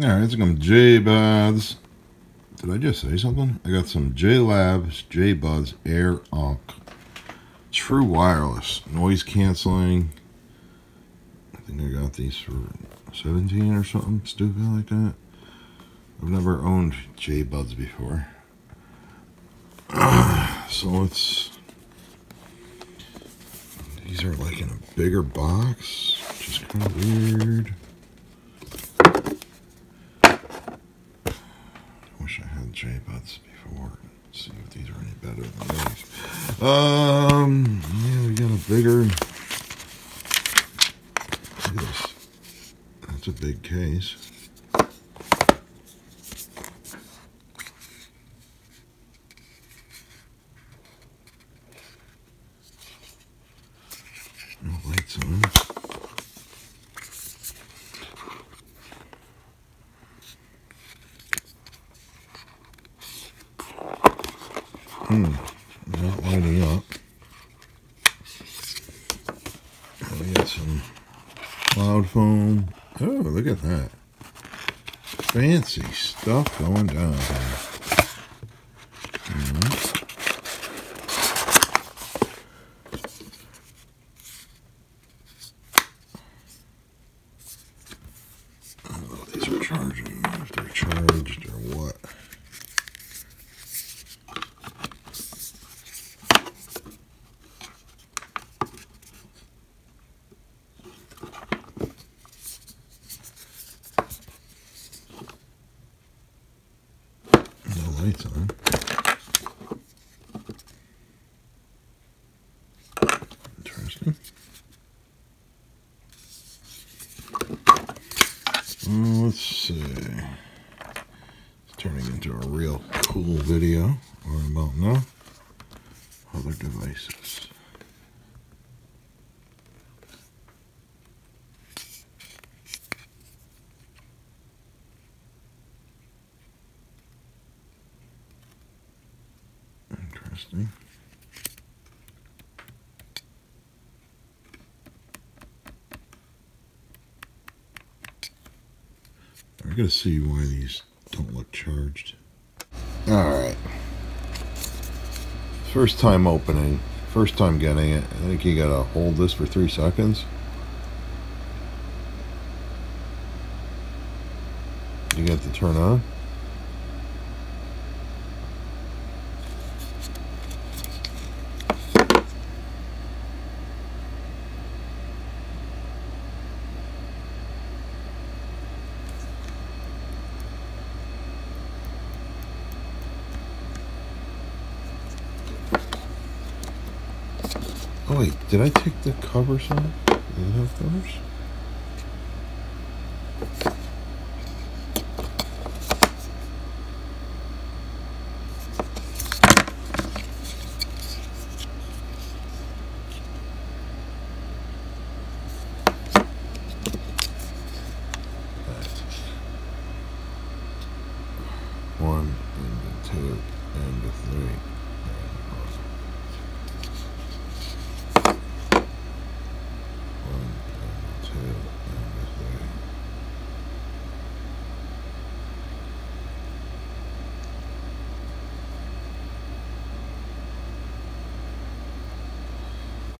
Alright, it's some JBUDS. Did I just say something? I got some JLAB JBUDS Air ANC. True wireless. Noise canceling. I think I got these for 17 or something stupid like that. I've never owned JBUDS before. So let's... These are like in a bigger box, which is kind of weird. I wish I had JBUDS before. Let's see if these are any better than these. Yeah, we got a bigger. Look at this. That's a big case. No lights on. Not lighting up. We got some cloud foam. Oh, look at that. Fancy stuff going down here. I don't know if these are charging, if they're charged or what. Lights on. Interesting. Let's see. It's turning into a real cool video. Or about now. Other devices. Interesting. I gotta see why these don't look charged. Alright. First time opening. First time getting it. I think you gotta hold this for 3 seconds. You get to turn on. Oh wait, did I take the covers off? Does it have covers?